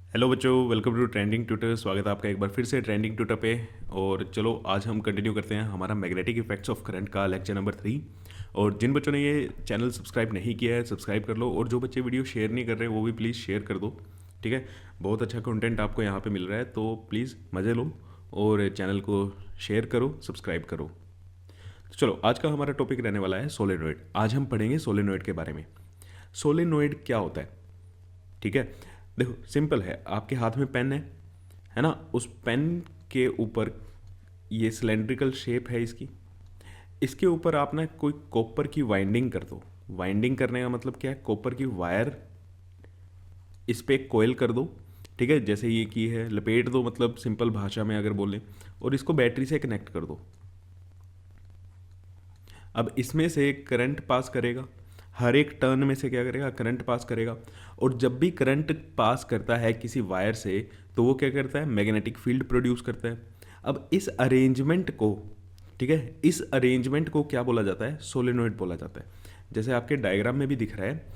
Hello बच्चों, welcome to trending tutor. स्वागत है आपका एक बार फिर से ट्रेंडिंग ट्यूटर पे। और चलो आज हम कंटिन्यू करते हैं हमारा मैग्नेटिक इफेक्ट्स ऑफ करंट का लेक्चर नंबर 3। और जिन बच्चों ने ये चैनल सब्सक्राइब नहीं किया है सब्सक्राइब कर लो, और जो बच्चे वीडियो शेयर नहीं कर रहे वो भी प्लीज़ शेयर कर दो। ठीक है, बहुत अच्छा कंटेंट आपको यहाँ पे मिल रहा है, तो प्लीज़ मज़े लो और चैनल को शेयर करो, सब्सक्राइब करो। तो चलो आज का हमारा टॉपिक रहने वाला है सोलेनॉइड। आज हम पढ़ेंगे सोलेनॉइड के बारे में। सोलेनॉइड क्या होता है? ठीक है, देखो सिंपल है। आपके हाथ में पेन है ना? उस पेन के ऊपर ये सिलेंड्रिकल शेप है इसकी। इसके ऊपर आप ना कोई कॉपर की वाइंडिंग कर दो। वाइंडिंग करने का मतलब क्या है? कॉपर की वायर इस पे एक कोयल कर दो। ठीक है, जैसे ये की है, लपेट दो, मतलब सिंपल भाषा में अगर बोलें, और इसको बैटरी से कनेक्ट कर दो। अब इसमें से करंट पास करेगा, हर एक टर्न में से क्या करेगा? करंट पास करेगा। और जब भी करंट पास करता है किसी वायर से तो वो क्या करता है? मैग्नेटिक फील्ड प्रोड्यूस करता है। अब इस अरेंजमेंट को, ठीक है, इस अरेंजमेंट को क्या बोला जाता है? सोलेनॉइड बोला जाता है। जैसे आपके डायग्राम में भी दिख रहा है,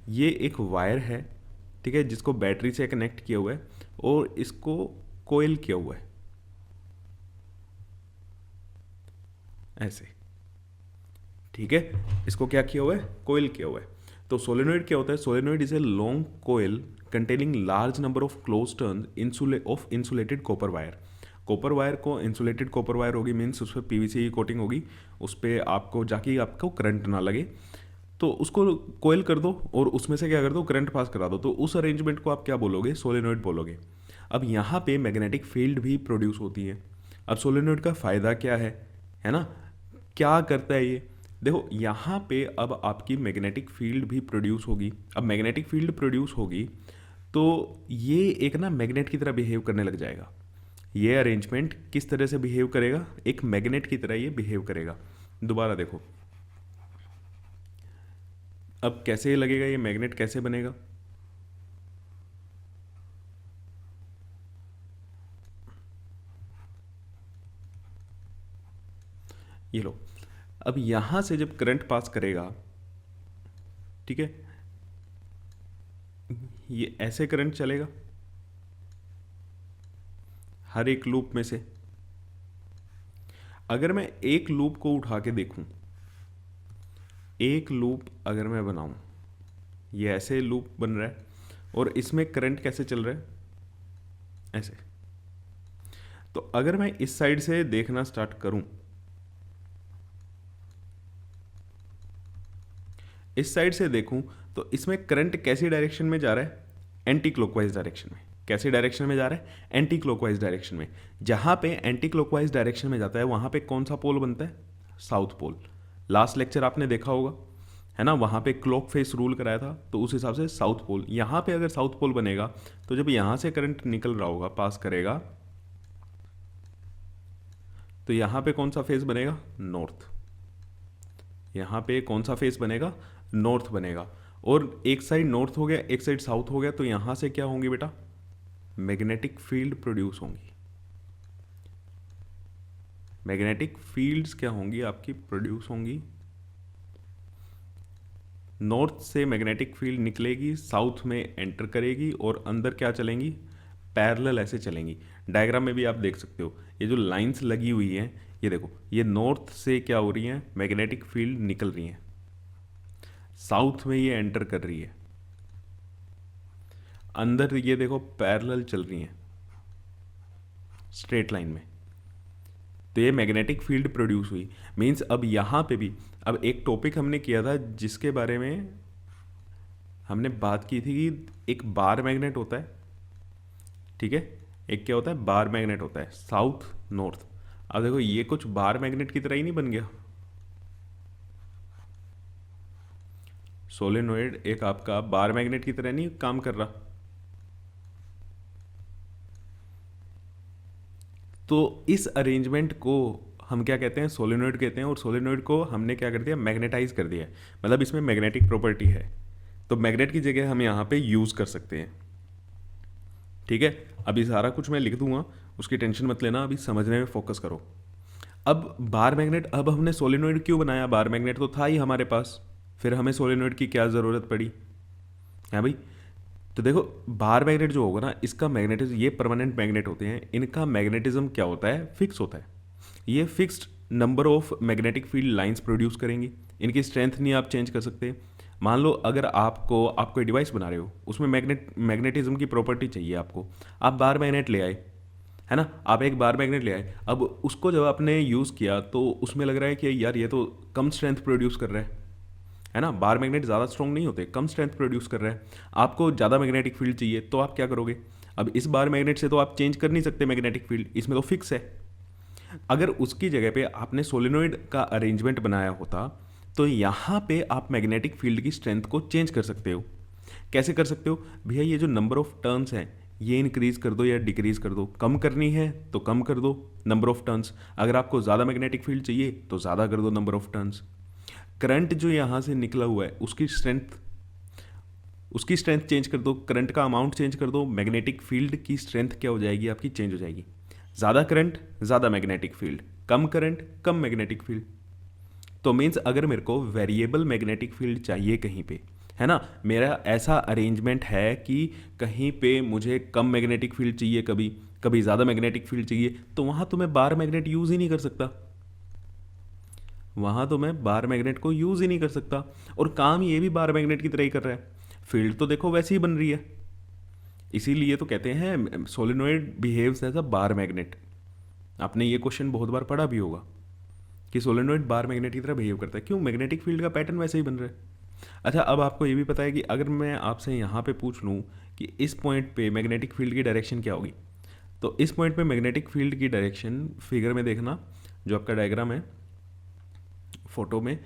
ये एक वायर है, ठीक है, जिसको बैटरी से कनेक्ट किया हुआ है और इसको कोयल किया हुआ है ऐसे। ठीक है, इसको क्या किया हुआ है? कोयल किया हुआ है। तो सोलेनॉइड क्या होता है? Solenoid is a long coil containing large number of close turn of insulated copper wire. Copper wire को इंसुलेटेड कॉपर वायर होगी, मीन्स उस पर पीवीसी की कोटिंग होगी, उस पर आपको जाके आपको करंट ना लगे, तो उसको कोयल कर दो और उसमें से क्या कर दो? करंट पास करा दो। तो उस अरेंजमेंट को आप क्या बोलोगे? सोलेनॉइड बोलोगे। अब यहाँ पे मैग्नेटिक फील्ड भी प्रोड्यूस होती है। अब सोलेनॉइड का फ़ायदा क्या है ना? क्या करता है ये? देखो यहाँ पे अब आपकी मैग्नेटिक फील्ड भी प्रोड्यूस होगी। अब मैग्नेटिक फील्ड प्रोड्यूस होगी तो ये एक ना मैग्नेट की तरह बिहेव करने लग जाएगा। ये अरेंजमेंट किस तरह से बिहेव करेगा? एक मैग्नेट की तरह ये बिहेव करेगा। दोबारा देखो, अब कैसे लगेगा? ये मैग्नेट कैसे बनेगा? ये लो, अब यहां से जब करंट पास करेगा, ठीक है, ये ऐसे करंट चलेगा हर एक लूप में से। अगर मैं एक लूप को उठा के देखूं, एक लूप अगर मैं बनाऊं, ये ऐसे लूप बन रहा है और इसमें करंट कैसे चल रहा है? ऐसे। तो अगर मैं इस साइड से देखना स्टार्ट करूं, इस साइड से देखूं, तो इसमें करंट कैसी डायरेक्शन में जा रहा है? एंटी क्लॉकवाइज डायरेक्शन में। कैसी डायरेक्शन में जा रहा है? एंटी क्लॉकवाइज डायरेक्शन में। जहां पे एंटी क्लॉकवाइज डायरेक्शन में जाता है वहां पे कौन सा पोल बनता है? South pole. लास्ट लेक्चर आपने देखा होगा, है ना? वहां पे क्लॉक फेस रूल कराया था, तो उस हिसाब से साउथ पोल। यहां पे अगर साउथ पोल बनेगा तो जब यहां से करंट निकल रहा होगा, पास करेगा, तो यहां पे कौन सा फेस बनेगा? नॉर्थ। यहाँ पे कौन सा फेस बनेगा? नॉर्थ बनेगा। और एक साइड नॉर्थ हो गया, एक साइड साउथ हो गया, तो यहाँ से क्या होंगी बेटा? मैग्नेटिक फील्ड प्रोड्यूस होंगी। मैग्नेटिक फील्ड्स क्या होंगी आपकी? प्रोड्यूस होंगी। नॉर्थ से मैग्नेटिक फील्ड निकलेगी, साउथ में एंटर करेगी और अंदर क्या चलेंगी? पैरेलल ऐसे चलेंगी। डायग्राम में भी आप देख सकते हो, ये जो लाइंस लगी हुई हैं, ये देखो, ये नॉर्थ से क्या हो रही हैं? मैग्नेटिक फील्ड निकल रही हैं, साउथ में ये एंटर कर रही है, अंदर ये देखो पैरेलल चल रही हैं स्ट्रेट लाइन में। तो ये मैग्नेटिक फील्ड प्रोड्यूस हुई। मींस अब यहाँ पे भी, अब एक टॉपिक हमने किया था जिसके बारे में हमने बात की थी कि एक बार मैग्नेट होता है, ठीक है, एक क्या होता है? बार मैग्नेट होता है, साउथ नॉर्थ। अब देखो ये कुछ बार मैग्नेट की तरह ही नहीं बन गया? सोलेनॉइड एक आपका बार मैग्नेट की तरह नहीं काम कर रहा? तो इस अरेंजमेंट को हम क्या कहते हैं? सोलेनॉइड कहते हैं। और सोलेनॉइड को हमने क्या कर दिया? मैग्नेटाइज कर दिया है, मतलब इसमें मैग्नेटिक प्रॉपर्टी है, तो मैग्नेट की जगह हम यहाँ पे यूज़ कर सकते हैं। ठीक है, अभी सारा कुछ मैं लिख दूंगा, उसकी टेंशन मत लेना, अभी समझने में फोकस करो। अब बार मैग्नेट, अब हमने सोलेनॉइड क्यों बनाया? बार मैग्नेट तो था ही हमारे पास, फिर हमें सोलेनॉइड की क्या ज़रूरत पड़ी? है भाई, तो देखो बार मैग्नेट जो होगा ना, इसका मैग्नेटिज्म, ये परमानेंट मैग्नेट होते हैं, इनका मैग्नेटिज्म क्या होता है, फिक्स होता है। ये fixed number of magnetic field lines produce करेंगी, इनकी स्ट्रेंथ नहीं आप चेंज कर सकते। मान लो अगर आप कोई डिवाइस बना रहे हो, उसमें मैग्नेटिज्म की प्रॉपर्टी चाहिए आपको, आप बार मैग्नेट ले आए, है ना, आप एक बार मैग्नेट ले आए। अब उसको जब आपने यूज़ किया तो उसमें लग रहा है कि यार ये तो कम स्ट्रेंथ प्रोड्यूस कर रहा है ना, बार मैग्नेट ज़्यादा स्ट्रॉन्ग नहीं होते, कम स्ट्रेंथ प्रोड्यूस कर रहा है। आपको ज़्यादा मैग्नेटिक फील्ड चाहिए तो आप क्या करोगे, अब इस बार मैग्नेट से तो आप चेंज कर नहीं सकते मैग्नेटिक फील्ड, इसमें तो फिक्स है। अगर उसकी जगह पे आपने सोलेनोइड का अरेंजमेंट बनाया होता तो यहाँ पे आप मैग्नेटिक फील्ड की स्ट्रेंथ को चेंज कर सकते हो। कैसे कर सकते हो भैया, ये जो नंबर ऑफ टर्न्स हैं ये इंक्रीज कर दो या डिक्रीज कर दो, कम करनी है तो कम कर दो नंबर ऑफ टर्न्स, अगर आपको ज़्यादा मैग्नेटिक फील्ड चाहिए तो ज़्यादा कर दो नंबर ऑफ टर्न्स। करंट जो यहाँ से निकला हुआ है उसकी स्ट्रेंथ चेंज कर दो, करंट का अमाउंट चेंज कर दो, मैग्नेटिक फील्ड की स्ट्रेंथ क्या हो जाएगी आपकी, चेंज हो जाएगी। ज़्यादा करंट ज़्यादा मैग्नेटिक फील्ड, कम करंट कम मैग्नेटिक फील्ड। तो मीन्स अगर मेरे को वेरिएबल मैग्नेटिक फील्ड चाहिए कहीं पे, है ना, मेरा ऐसा अरेंजमेंट है कि कहीं पे मुझे कम मैग्नेटिक फील्ड चाहिए, कभी कभी ज़्यादा मैग्नेटिक फील्ड चाहिए, तो वहाँ तो मैं बार मैग्नेट यूज़ ही नहीं कर सकता, वहाँ तो मैं बार मैग्नेट को यूज़ ही नहीं कर सकता। और काम ये भी बार मैग्नेट की तरह ही कर रहा है, फील्ड तो देखो वैसे ही बन रही है। इसीलिए तो कहते हैं solenoid behaves as a bar magnet. आपने ये क्वेश्चन बहुत बार पढ़ा भी होगा कि सोलेनोइड बार मैग्नेट की तरह बिहेव करता है, क्यों, मैग्नेटिक फील्ड का पैटर्न वैसे ही बन रहा है। अच्छा, अब आपको ये भी पता है कि अगर मैं आपसे यहाँ पे पूछ लूँ कि इस पॉइंट पे मैग्नेटिक फील्ड की डायरेक्शन क्या होगी, तो इस पॉइंट पे मैग्नेटिक फील्ड की डायरेक्शन फिगर में देखना, जो आपका डायग्राम है फोटो में,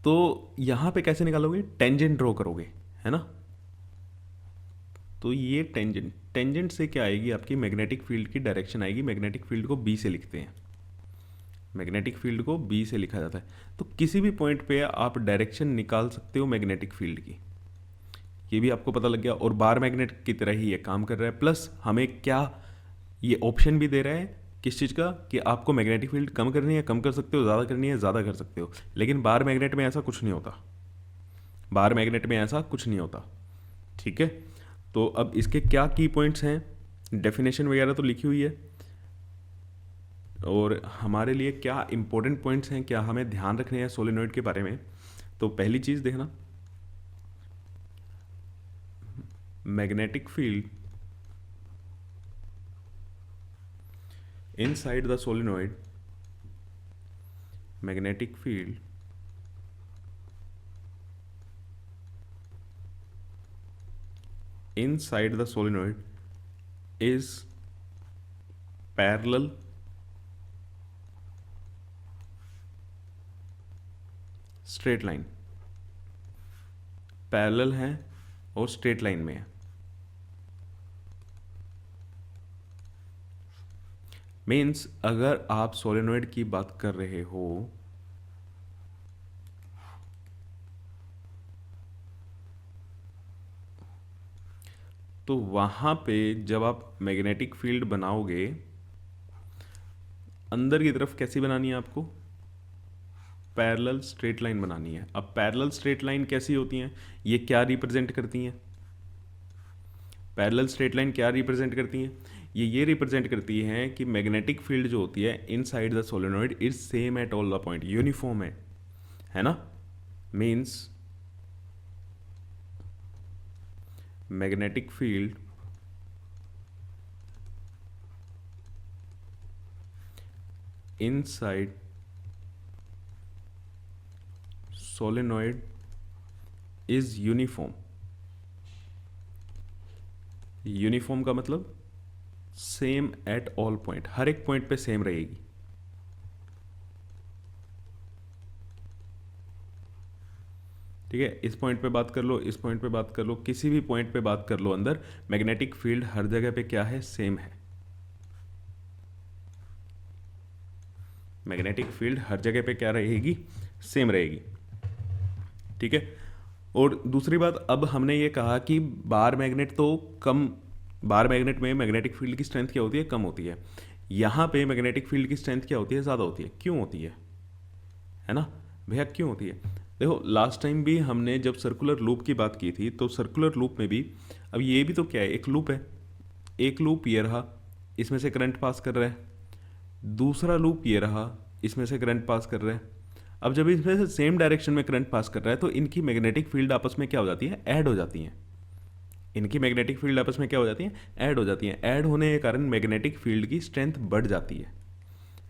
तो यहाँ पे कैसे निकालोगे, टेंजेंट ड्रॉ करोगे, है ना। तो ये टेंजेंट से क्या आएगी, आपकी मैग्नेटिक फील्ड की डायरेक्शन आएगी। मैग्नेटिक फील्ड को बी से लिखते हैं, मैग्नेटिक फील्ड को बी से लिखा जाता है। तो किसी भी पॉइंट पे आप डायरेक्शन निकाल सकते हो मैग्नेटिक फील्ड की, ये भी आपको पता लग गया। और बार मैग्नेट की तरह ही ये काम कर रहा है, प्लस हमें क्या ये ऑप्शन भी दे रहा है किस चीज़ का, कि आपको मैग्नेटिक फील्ड कम करनी है कम कर सकते हो, ज़्यादा करनी है ज़्यादा कर सकते हो। लेकिन बार मैग्नेट में ऐसा कुछ नहीं होता, बार मैग्नेट में ऐसा कुछ नहीं होता, ठीक है। तो अब इसके क्या की पॉइंट्स हैं, डेफिनेशन वगैरह तो लिखी हुई है, और हमारे लिए क्या इंपॉर्टेंट पॉइंट्स हैं, क्या हमें ध्यान रखने हैं सोलेनोइड के बारे में। तो पहली चीज़ देखना, magnetic field inside the solenoid, magnetic field inside the solenoid is parallel straight line, parallel है और स्ट्रेट लाइन में है। मीन्स अगर आप सोलेनोइड की बात कर रहे हो तो वहाँ पे जब आप मैग्नेटिक फील्ड बनाओगे, अंदर की तरफ कैसी बनानी है आपको, पैरेलल स्ट्रेट लाइन बनानी है। अब पैरेलल स्ट्रेट लाइन कैसी होती हैं, ये क्या रिप्रेजेंट करती हैं, पैरेलल स्ट्रेट लाइन क्या रिप्रेजेंट करती हैं, ये रिप्रेजेंट करती हैं कि मैग्नेटिक फील्ड जो होती है inside the solenoid is same at all the point, uniform है ना। Means magnetic field inside solenoid is uniform। Uniform का मतलब सेम एट ऑल पॉइंट, हर एक पॉइंट पे सेम रहेगी। ठीक है, इस पॉइंट पे बात कर लो, इस पॉइंट पे बात कर लो, किसी भी पॉइंट पे बात कर लो, अंदर मैग्नेटिक फील्ड हर जगह पे क्या है, सेम है। मैग्नेटिक फील्ड हर जगह पे क्या रहेगी, सेम रहेगी, ठीक है। और दूसरी बात, अब हमने ये कहा कि बार मैग्नेट तो कम, बार मैग्नेट में मैग्नेटिक फील्ड की स्ट्रेंथ क्या होती है, कम होती है। यहाँ पे मैग्नेटिक फील्ड की स्ट्रेंथ क्या होती है, ज़्यादा होती है। क्यों होती है ना भैया, क्यों होती है। देखो लास्ट टाइम भी हमने जब सर्कुलर लूप की बात की थी, तो सर्कुलर लूप में भी अब ये भी तो क्या है, एक लूप है, एक लूप ये रहा, इसमें से करंट पास कर रहा है, दूसरा लूप ये रहा, इसमें से करंट पास कर रहा है। अब जब इसमें से सेम डायरेक्शन में करंट पास कर रहा है तो इनकी मैग्नेटिक फील्ड आपस में क्या हो जाती है, ऐड हो जाती हैं। इनकी मैग्नेटिक फील्ड आपस में क्या हो जाती है, ऐड हो जाती हैं। ऐड होने के कारण मैग्नेटिक फील्ड की स्ट्रेंथ बढ़ जाती है।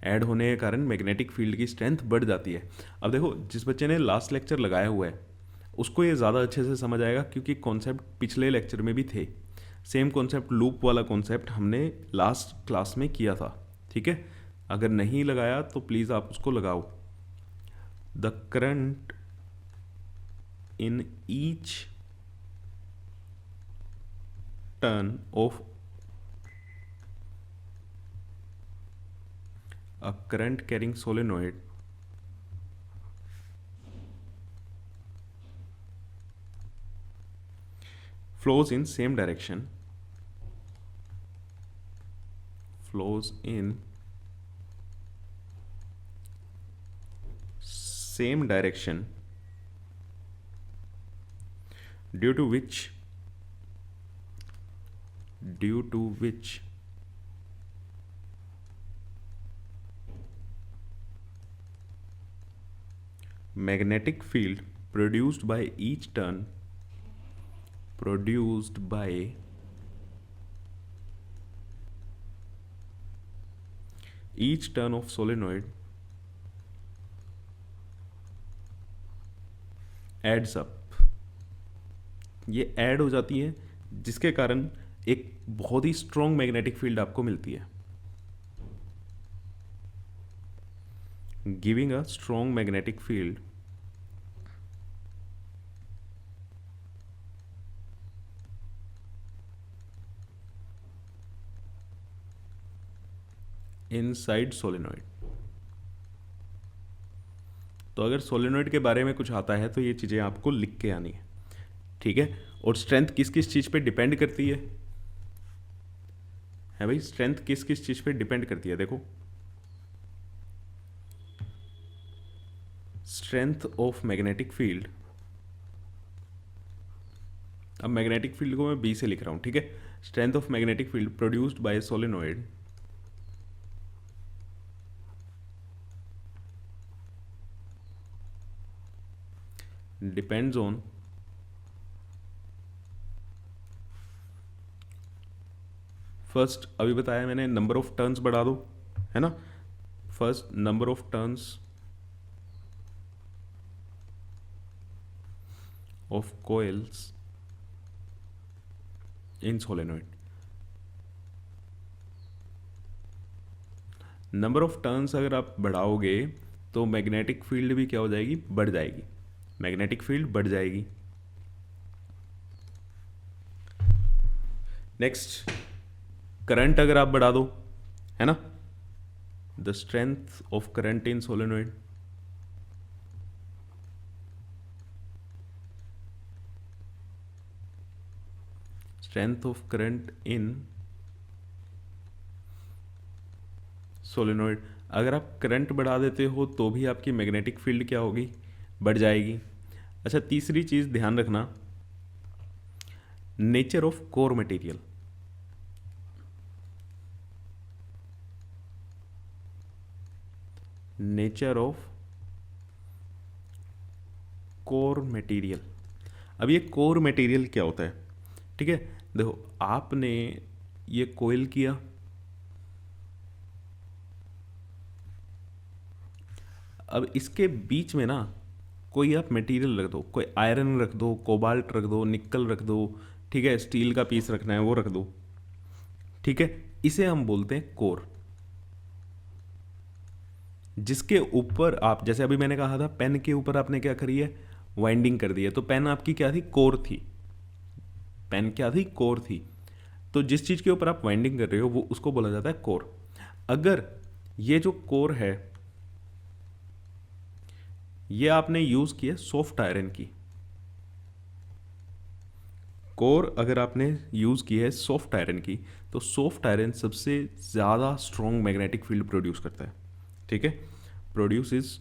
ऐड होने के कारण मैग्नेटिक फील्ड की स्ट्रेंथ बढ़ जाती है। अब देखो, जिस बच्चे ने लास्ट लेक्चर लगाया हुआ है उसको ये ज़्यादा अच्छे से समझ आएगा, क्योंकि कॉन्सेप्ट पिछले लेक्चर में भी थे। सेम कॉन्सेप्ट, लूप वाला कॉन्सेप्ट हमने लास्ट क्लास में किया था, ठीक है। अगर नहीं लगाया तो प्लीज़ आप उसको लगाओ। The current in each turn of a current carrying solenoid flows in same direction, flows in same direction, due to which magnetic field produced by each turn of solenoid adds up। ये add हो जाती है, जिसके कारण एक बहुत ही strong magnetic field आपको मिलती है, giving a strong magnetic field inside solenoid. तो अगर सोलेनॉइड के बारे में कुछ आता है तो ये चीज़ें आपको लिख के आनी है, ठीक है। और स्ट्रेंथ किस किस चीज़ पे डिपेंड करती है भाई, स्ट्रेंथ किस किस चीज़ पे डिपेंड करती है, देखो। स्ट्रेंथ ऑफ मैग्नेटिक फील्ड, अब मैग्नेटिक फील्ड को मैं बी से लिख रहा हूं, ठीक है। Strength of magnetic field produced by solenoid depends on first, अभी बताया मैंने, नंबर ऑफ टर्न्स बढ़ा दो, है ना। First, number of turns of coils in solenoid. Number of turns अगर आप बढ़ाओगे तो मैग्नेटिक फील्ड भी क्या हो जाएगी, बढ़ जाएगी। मैग्नेटिक फील्ड बढ़ जाएगी। नेक्स्ट, करंट अगर आप बढ़ा दो, है ना, the strength of current in solenoid, strength of current in solenoid. अगर आप करंट बढ़ा देते हो तो भी आपकी मैग्नेटिक फील्ड क्या होगी, बढ़ जाएगी। अच्छा, तीसरी चीज़ ध्यान रखना, nature of core material. Nature of core material. अब ये कोर मटेरियल क्या होता है, ठीक है। देखो, आपने ये कोयल किया, अब इसके बीच में ना कोई आप मटेरियल रख दो, कोई आयरन रख दो, कोबाल्ट रख दो, निकल रख दो, ठीक है, स्टील का पीस रखना है वो रख दो, ठीक है। इसे हम बोलते हैं कोर। जिसके ऊपर आप, जैसे अभी मैंने कहा था, पेन के ऊपर आपने क्या करी है, वाइंडिंग कर दी है, तो पेन आपकी क्या थी, कोर थी। पेन क्या थी, कोर थी। तो जिस चीज़ के ऊपर आप वाइंडिंग कर रहे हो वो उसको बोला जाता है कोर। अगर ये जो कोर है ये आपने यूज़ किया सॉफ्ट आयरन की, कोर अगर आपने यूज़ की है सॉफ्ट आयरन की, तो सॉफ्ट आयरन सबसे ज़्यादा स्ट्रॉन्ग मैग्नेटिक फील्ड प्रोड्यूस करता है, ठीक है। Produce is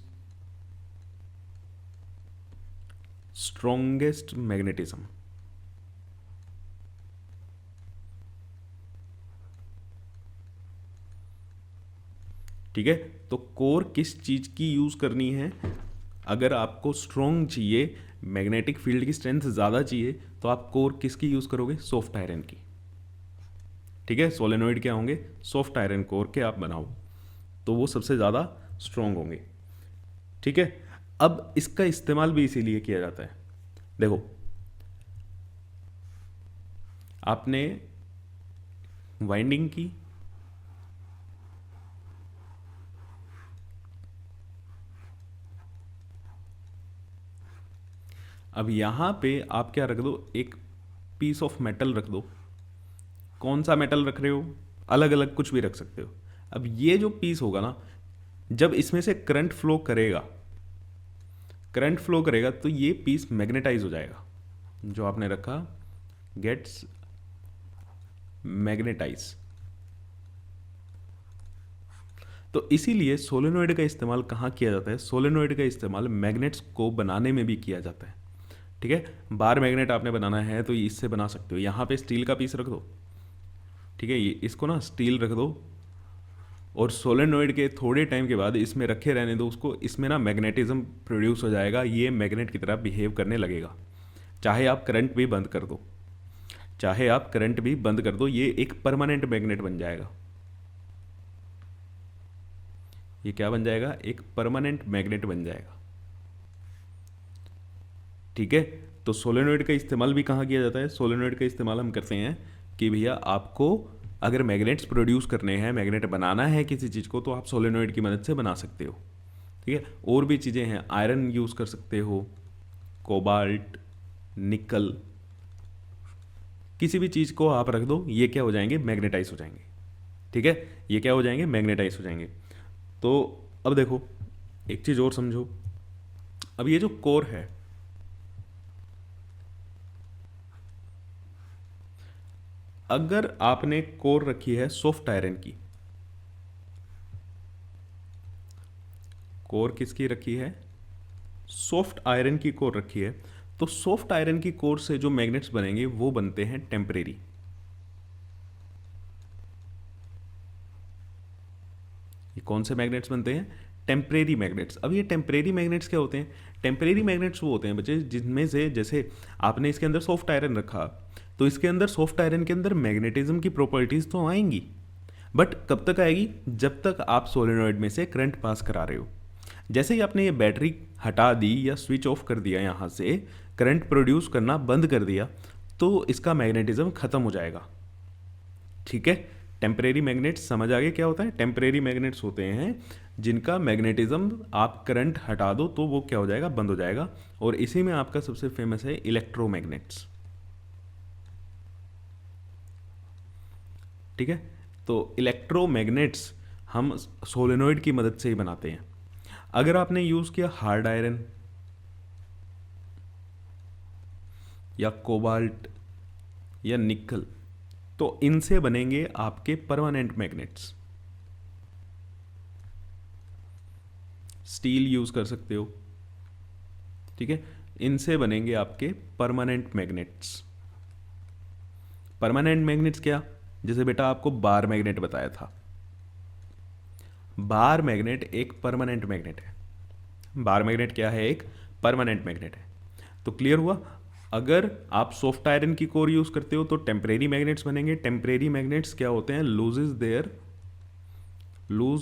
strongest magnetism. ठीक है, तो कोर किस चीज़ की यूज़ करनी है? अगर आपको स्ट्रॉन्ग चाहिए, मैग्नेटिक फील्ड की स्ट्रेंथ ज़्यादा चाहिए, तो आप कोर किसकी यूज़ करोगे? सॉफ्ट आयरन की। ठीक है, सोलेनोइड क्या होंगे? सॉफ्ट आयरन कोर के आप बनाओ, तो वो सबसे ज़्यादा स्ट्रॉन्ग होंगे। ठीक है, अब इसका इस्तेमाल भी इसीलिए किया जाता है। देखो, आपने वाइंडिंग की, अब यहां पे आप क्या रख दो? एक पीस ऑफ मेटल रख दो। कौन सा मेटल रख रहे हो? अलग अलग कुछ भी रख सकते हो। अब ये जो पीस होगा ना, जब इसमें से करंट फ्लो करेगा, तो ये पीस मैग्नेटाइज हो जाएगा। जो आपने रखा गेट्स मैग्नेटाइज। तो इसीलिए सोलेनोइड का इस्तेमाल कहाँ किया जाता है? सोलेनोइड का इस्तेमाल मैग्नेट्स को बनाने में भी किया जाता है। ठीक है, बार मैग्नेट आपने बनाना है तो इससे बना सकते हो। यहाँ पे स्टील का पीस रख दो, ठीक है, ये इसको ना स्टील रख दो, और सोलेनोइड के थोड़े टाइम के बाद इसमें रखे रहने दो उसको। इसमें ना मैग्नेटिज्म प्रोड्यूस हो जाएगा, ये मैग्नेट की तरह बिहेव करने लगेगा। चाहे आप करंट भी बंद कर दो, ये एक परमानेंट मैग्नेट बन जाएगा। ये क्या बन जाएगा? एक परमानेंट मैग्नेट बन जाएगा। ठीक है, तो सोलेनोइड का इस्तेमाल भी कहाँ किया जाता है? सोलेनोइड का इस्तेमाल हम करते हैं कि भैया आपको अगर मैग्नेट्स प्रोड्यूस करने हैं, मैग्नेट बनाना है किसी चीज़ को, तो आप सोलेनोइड की मदद से बना सकते हो। ठीक है, और भी चीज़ें हैं, आयरन यूज़ कर सकते हो, कोबाल्ट, निकल, किसी भी चीज़ को आप रख दो, ये क्या हो जाएंगे? मैग्नेटाइज हो जाएंगे। ठीक है, ये क्या हो जाएंगे? मैग्नेटाइज हो जाएंगे। तो अब देखो, एक चीज़ और समझो। अब ये जो कोर है, अगर आपने कोर रखी है सॉफ्ट आयरन की, कोर किसकी रखी है? सॉफ्ट आयरन की कोर रखी है, तो सॉफ्ट आयरन की कोर से जो मैग्नेट्स बनेंगे वो बनते हैं टेम्परेरी। ये कौन से मैग्नेट्स बनते हैं? Temporary magnets. अब ये टेम्परेरी मैग्नेट्स क्या होते हैं? टेम्परेरी मैग्नेट्स वो होते हैं बच्चे जिनमें से, जैसे आपने इसके अंदर सॉफ्ट आयरन रखा, तो इसके अंदर सॉफ्ट आयरन के अंदर मैग्नेटिज्म की प्रॉपर्टीज तो आएंगी, बट कब तक आएगी? जब तक आप सोलेनोइड में से करंट पास करा रहे हो। जैसे ही आपने ये बैटरी हटा दी या स्विच ऑफ कर दिया, यहाँ से करंट प्रोड्यूस करना बंद कर दिया, तो इसका मैग्नेटिज्म खत्म हो जाएगा। ठीक है, टेम्परेरी मैग्नेट्स समझ आ गए क्या होता है? टेम्परेरी मैग्नेट्स होते हैं जिनका मैग्नेटिज्म आप करंट हटा दो तो वो क्या हो जाएगा? बंद हो जाएगा। और इसी में आपका सबसे फेमस है इलेक्ट्रोमैग्नेट्स। ठीक है, तो इलेक्ट्रोमैग्नेट्स हम सोलेनोइड की मदद से ही बनाते हैं। अगर आपने यूज किया हार्ड आयरन या कोबाल्ट या निकल, तो इनसे बनेंगे आपके परमानेंट मैग्नेट्स। स्टील यूज कर सकते हो, ठीक है, इनसे बनेंगे आपके परमानेंट मैग्नेट्स। परमानेंट मैग्नेट्स क्या? जैसे बेटा आपको बार मैग्नेट बताया था, बार मैग्नेट एक परमानेंट मैग्नेट है। बार मैग्नेट क्या है? एक परमानेंट मैग्नेट है। तो क्लियर हुआ? अगर आप सॉफ्ट आयरन की कोर यूज करते हो तो टेम्परेरी मैग्नेट्स बनेंगे। टेम्परेरी मैग्नेट्स क्या होते हैं? Lose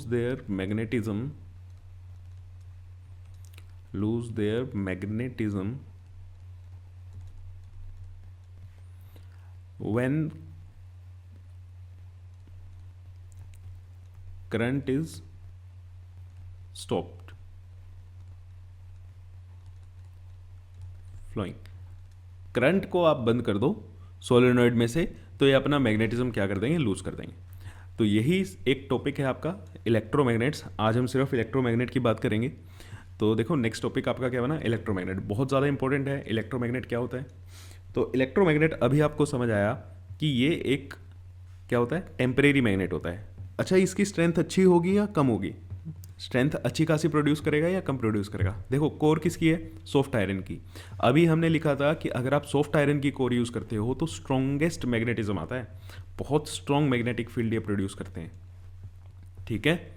their magnetism when current is stopped flowing। Current को आप बंद कर दो सोलेनोइड में से, तो ये अपना मैग्नेटिज्म क्या कर देंगे? लूज कर देंगे। तो यही एक टॉपिक है आपका इलेक्ट्रोमैग्नेट्स। आज हम सिर्फ इलेक्ट्रोमैग्नेट की बात करेंगे। तो देखो, नेक्स्ट टॉपिक आपका क्या बना? इलेक्ट्रोमैग्नेट। बहुत ज़्यादा इंपॉर्टेंट है। इलेक्ट्रोमैग्नेट क्या होता है? तो इलेक्ट्रोमैग्नेट अभी आपको समझ आया कि ये एक क्या होता है? टेम्परेरी मैग्नेट होता है। अच्छा, इसकी स्ट्रेंथ अच्छी होगी या कम होगी? स्ट्रेंथ अच्छी खासी प्रोड्यूस करेगा या कम प्रोड्यूस करेगा? देखो, कोर किसकी है? सॉफ्ट आयरन की। अभी हमने लिखा था कि अगर आप सॉफ्ट आयरन की कोर यूज़ करते हो तो स्ट्रॉन्गेस्ट मैग्नेटिज्म आता है, बहुत स्ट्रॉन्ग मैग्नेटिक फील्ड ये प्रोड्यूस करते हैं। ठीक है,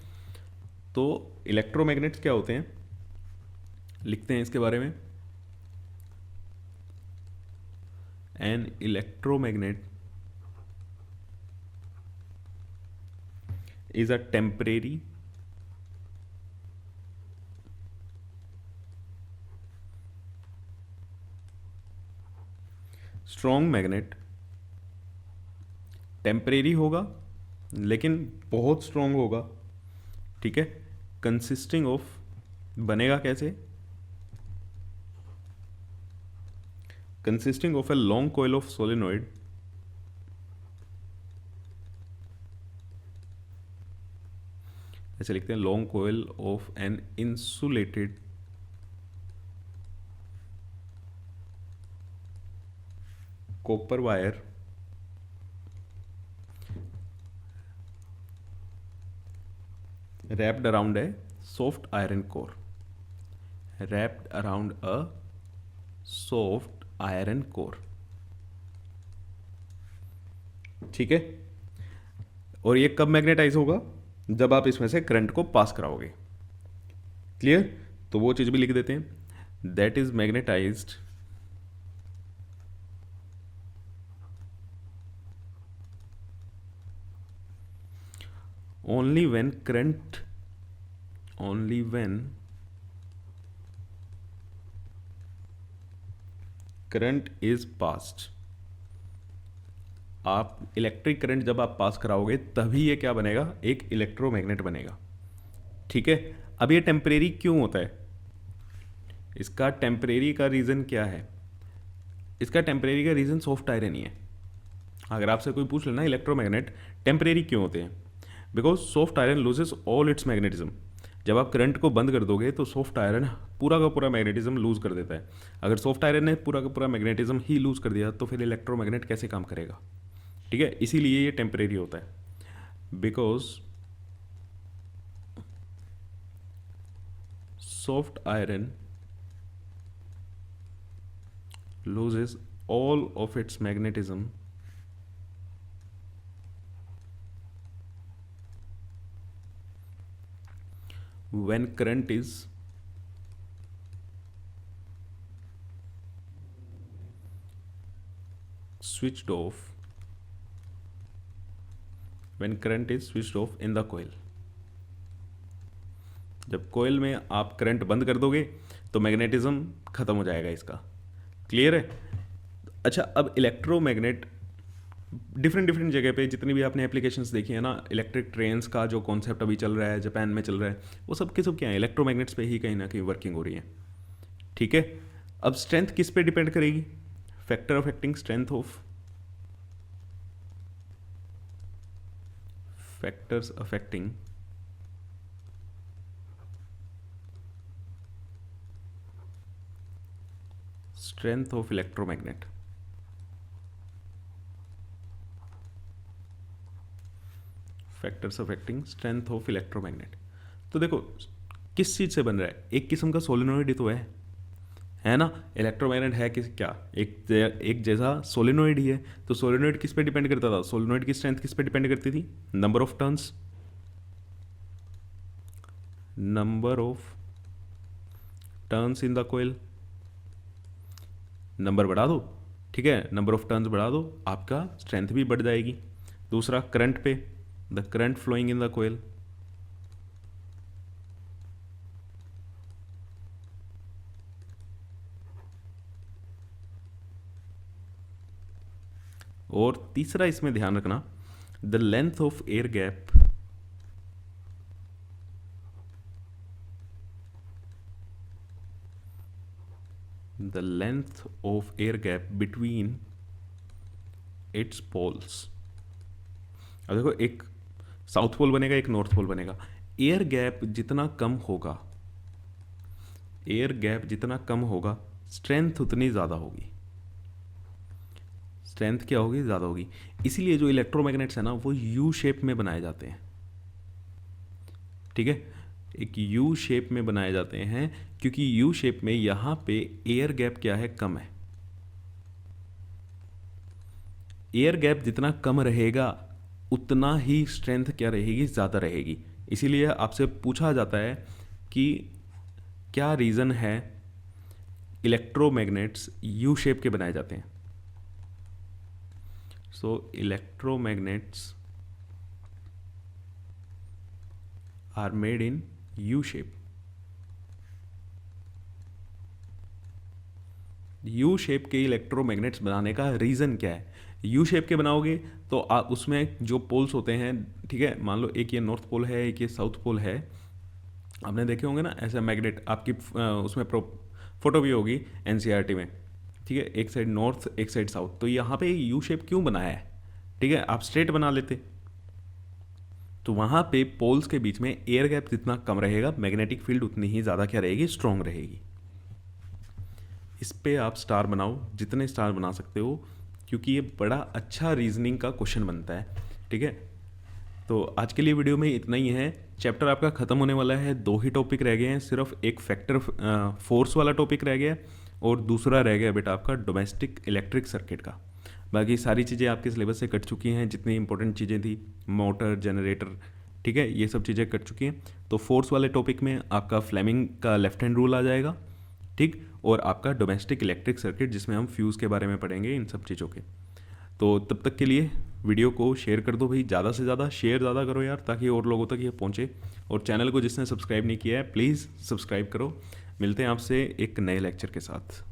तो इलेक्ट्रोमैग्नेट्स क्या होते हैं, लिखते हैं इसके बारे में। An electromagnet is a temporary strong magnet. Temporary होगा लेकिन बहुत स्ट्रॉन्ग होगा, ठीक है। कंसिस्टिंग ऑफ, बनेगा कैसे, consisting of a long coil of solenoid ऐसे लिखते हैं, long coil of an insulated copper wire wrapped around a soft iron core, wrapped around a soft iron core, ठीक है। और ये कब मैग्नेटाइज होगा, जब आप इसमें से करंट को पास कराओगे। क्लियर, तो वो चीज भी लिख देते हैं, that is magnetised only when current is passed। आप इलेक्ट्रिक करंट जब आप पास कराओगे तभी ये क्या बनेगा, एक इलेक्ट्रोमैग्नेट बनेगा, ठीक है। अब ये टेम्परेरी क्यों होता है, इसका टेम्परेरी का रीज़न क्या है, इसका टेम्परेरी का रीज़न सॉफ्ट आयरन ही है। अगर आपसे कोई पूछ लेना इलेक्ट्रोमैग्नेट टेम्परेरी क्यों होते हैं, because soft iron loses all it's magnetism. जब आप करंट को बंद कर दोगे तो सॉफ्ट आयरन पूरा का पूरा मैग्नेटिज्म लूज कर देता है। अगर सॉफ्ट आयरन ने पूरा का पूरा मैग्नेटिज्म ही लूज कर दिया तो फिर इलेक्ट्रोमैग्नेट कैसे काम करेगा, ठीक है। इसीलिए ये टेम्परेरी होता है, because soft iron loses all of its magnetism when current is switched off in the coil। जब कोयल में आप करंट बंद कर दोगे तो मैग्नेटिज्म खत्म हो जाएगा इसका। क्लियर है। अच्छा, अब इलेक्ट्रोमैग्नेट डिफरेंट जगह पे जितनी भी आपने एप्लीकेशंस देखी है ना, इलेक्ट्रिक ट्रेन्स का जो कॉन्सेप्ट अभी चल रहा है, जापान में चल रहा है, वो सब के सब क्या है, इलेक्ट्रोमैग्नेट्स पे ही कहीं ना कहीं वर्किंग हो रही है, ठीक है। अब स्ट्रेंथ किस पे डिपेंड करेगी, factor affecting strength of, factors affecting strength of electromagnet. Factors affecting strength of electromagnet. तो देखो किस चीज़ से बन रहा है, एक किस्म का सोलेनॉइड ही तो है ना। इलेक्ट्रोमैग्नेट है किस क्या, एक जैसा सोलेनॉइड ही है। तो सोलेनॉइड किस पे डिपेंड करता था, सोलेनॉइड की स्ट्रेंथ किस पे डिपेंड करती थी, number of turns, in the coil. Number बढ़ा दो, ठीक है, नंबर ऑफ टर्न्स बढ़ा दो, आपका स्ट्रेंथ भी बढ़ जाएगी। दूसरा करंट पे, the current flowing in the coil. और तीसरा इसमें ध्यान रखना, the length of air gap between its poles. अब देखो एक साउथ पोल बनेगा, एक नॉर्थ पोल बनेगा। एयर गैप जितना कम होगा स्ट्रेंथ उतनी ज़्यादा होगी। स्ट्रेंथ क्या होगी, ज़्यादा होगी। इसीलिए जो इलेक्ट्रोमैग्नेट्स है ना वो यू शेप में बनाए जाते हैं, ठीक है, एक यू शेप में बनाए जाते हैं, क्योंकि यू शेप में यहाँ पे एयर गैप क्या है, कम है। एयर गैप जितना कम रहेगा उतना ही स्ट्रेंथ क्या रहेगी, ज़्यादा रहेगी। इसीलिए आपसे पूछा जाता है कि क्या रीज़न है इलेक्ट्रोमैग्नेट्स यू शेप के बनाए जाते हैं। So electromagnets are made in U shape. U shape के इलेक्ट्रोमैग्नेट्स बनाने का रीज़न क्या है? यू शेप के बनाओगे तो आप उसमें जो पोल्स होते हैं, ठीक है, मान लो एक ये नॉर्थ पोल है, एक ये साउथ पोल है, आपने देखे होंगे ना ऐसा मैग्नेट, आपकी उसमें फोटो भी होगी एनसीईआरटी में, ठीक है, एक साइड नॉर्थ एक साइड साउथ। तो यहाँ पे यू शेप क्यों बनाया है? ठीक है, आप स्ट्रेट बना लेते तो वहाँ पे पोल्स के बीच में एयर गैप जितना कम रहेगा, मैग्नेटिक फील्ड उतनी ही ज़्यादा क्या रहेगी, स्ट्रॉन्ग रहेगी। इस पे आप स्टार बनाओ, जितने स्टार बना सकते हो, क्योंकि ये बड़ा अच्छा रीजनिंग का क्वेश्चन बनता है। ठीक है, तो आज के लिए वीडियो में इतना ही है। चैप्टर आपका ख़त्म होने वाला है, 2 ही टॉपिक रह गए हैं, सिर्फ एक फैक्टर फोर्स वाला टॉपिक रह गया और दूसरा रह गया बेटा आपका डोमेस्टिक इलेक्ट्रिक सर्किट का। बाकी सारी चीज़ें आपके सिलेबस से कट चुकी हैं, जितनी इंपॉर्टेंट चीज़ें थी, मोटर, जनरेटर, ठीक है, ये सब चीज़ें कट चुकी हैं। तो फोर्स वाले टॉपिक में आपका फ्लेमिंग का लेफ्ट हैंड रूल आ जाएगा, ठीक, और आपका डोमेस्टिक इलेक्ट्रिक सर्किट जिसमें हम फ्यूज़ के बारे में पढ़ेंगे, इन सब चीज़ों के। तो तब तक के लिए वीडियो को शेयर कर दो भाई, ज़्यादा से ज़्यादा शेयर ज़्यादा करो यार, ताकि और लोगों तक ये पहुँचे। और चैनल को जिसने सब्सक्राइब नहीं किया है प्लीज़ सब्सक्राइब करो। मिलते हैं आपसे एक नए लेक्चर के साथ।